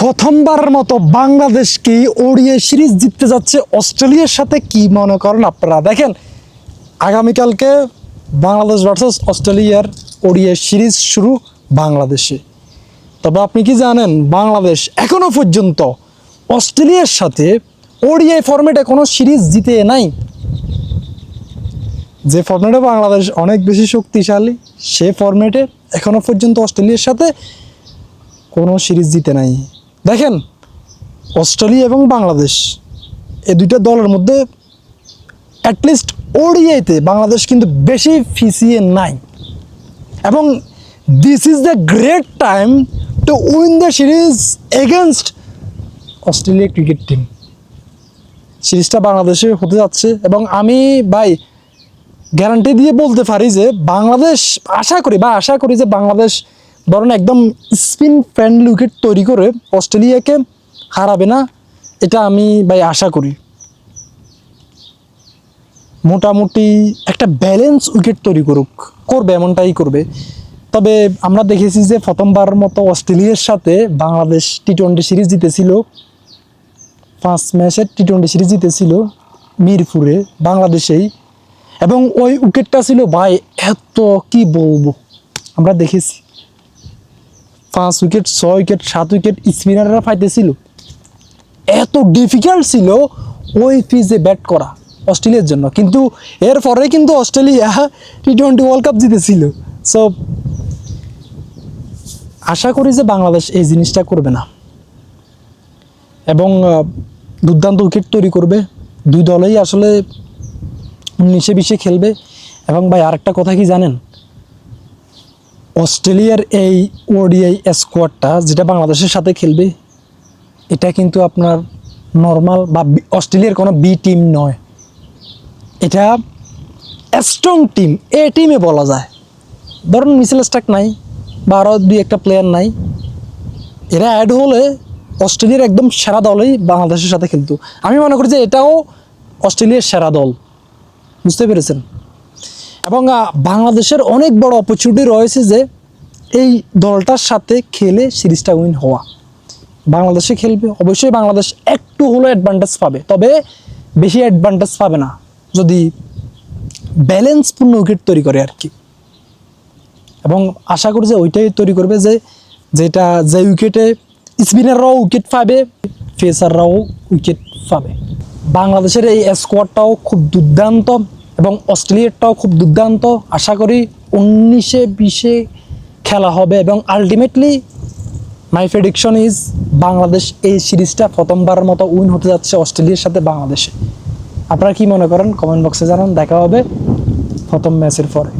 প্রথমবারের মতো বাংলাদেশকে ওডিআই সিরিজ জিততে যাচ্ছে অস্ট্রেলিয়ার সাথে। কি মনে করেন আপনারা? দেখেন, আগামীকালকে বাংলাদেশ ভার্সেস অস্ট্রেলিয়ার ওডিআই সিরিজ শুরু বাংলাদেশে। তবে আপনি কি জানেন, বাংলাদেশ এখনো পর্যন্ত অস্ট্রেলিয়ার সাথে ওডিআই ফরম্যাটে কোনো সিরিজ জিতে নাই। যে ফরম্যাটে বাংলাদেশ অনেক বেশি শক্তিশালী, সে ফরম্যাটে এখনো পর্যন্ত অস্ট্রেলিয়ার সাথে কোনো সিরিজ জিতে নাই। দেখেন, অস্ট্রেলিয়া এবং বাংলাদেশ এই দুইটা দলের মধ্যে অ্যাটলিস্ট ওডিআইতে বাংলাদেশ কিন্তু বেশি পিছিয়ে নাই, এবং this is the great time to win the series against Australia cricket team. সিরিজটা বাংলাদেশে হতে যাচ্ছে, এবং আমি ভাই গ্যারান্টি দিয়ে বলতে পারি যে বাংলাদেশ আশা করি যে বাংলাদেশ বরং একদম স্পিন ফ্রেন্ডলি উইকেট তৈরি করে অস্ট্রেলিয়াকে হারাবে না, এটা আমি ভাই আশা করি। মোটামুটি একটা ব্যালেন্স উইকেট তৈরি করবে, এমনটাই করবে। তবে আমরা দেখেছি যে প্রথমবার মতো অস্ট্রেলিয়ার সাথে বাংলাদেশ টি-20 সিরিজ জিতেছিল, 5 ম্যাচের টি-20 সিরিজ জিতেছিল মিরপুরে, বাংলাদেশেই। এবং ওই উইকেটটা ছিল ভাই এত কি বলবো, আমরা দেখেছি 5 উইকেট, 6 উইকেট, 7 উইকেট স্পিনাররা পাইতেছিল। এত ডিফিকাল্ট ছিল ওই পিচে ব্যাট করা অস্ট্রেলিয়ার জন্য, কিন্তু এরপরে কিন্তু অস্ট্রেলিয়া টি-20 ওয়ার্ল্ড কাপ জিতেছিল। সো আশা করি যে বাংলাদেশ এই জিনিসটা করবে না, এবং দুর্দান্ত উইকেট তৈরি করবে। দুই দলেই আসলে 19-20 খেলবে। এবং ভাই আরেকটা কথা কি জানেন, অস্ট্রেলিয়ার এই ওডিআই স্কোয়াডটা যেটা বাংলাদেশের সাথে খেলবে, এটা কিন্তু আপনার নর্মাল বা অস্ট্রেলিয়ার কোনো বি টিম নয়, এটা স্ট্রং টিম, এ টিমে বলা যায়। ধরুন মিচেল স্টার্ক নাই বা আরও 2-1 প্লেয়ার নাই, এরা অ্যাড হলে অস্ট্রেলিয়ার একদম সেরা দলেই বাংলাদেশের সাথে খেলতো। আমি মনে করি যে এটাও অস্ট্রেলিয়ার সেরা দল, বুঝতে পেরেছেন? এবং বাংলাদেশের অনেক বড় অপরচুনিটি রয়েছে যে এই দলটার সাথে খেলে সিরিজটা উইন হওয়া। বাংলাদেশে খেলবে, অবশ্যই বাংলাদেশ একটু হলো অ্যাডভান্টেজ পাবে, তবে বেশি অ্যাডভান্টেজ পাবে না যদি ব্যালেন্সপূর্ণ উইকেট তৈরি করে আর কি। এবং আশা করি যে ওইটাই তৈরি করবে, যে উইকেটে স্পিনাররাও উইকেট পাবে, পেসাররাও উইকেট পাবে। বাংলাদেশের এই স্কোয়াডটাও খুব দুর্দান্ত এবং অস্ট্রেলিয়ারটাও খুব দুর্দান্ত। আশা করি 19-20 খেলা হবে, এবং ultimately my prediction is Bangladesh এই সিরিজটা প্রথমবারের মতো উইন হতে যাচ্ছে অস্ট্রেলিয়ার সাথে বাংলাদেশে। আপনারা কি মনে করেন কমেন্ট বক্সে জানান। দেখা হবে প্রথম ম্যাচের পরে।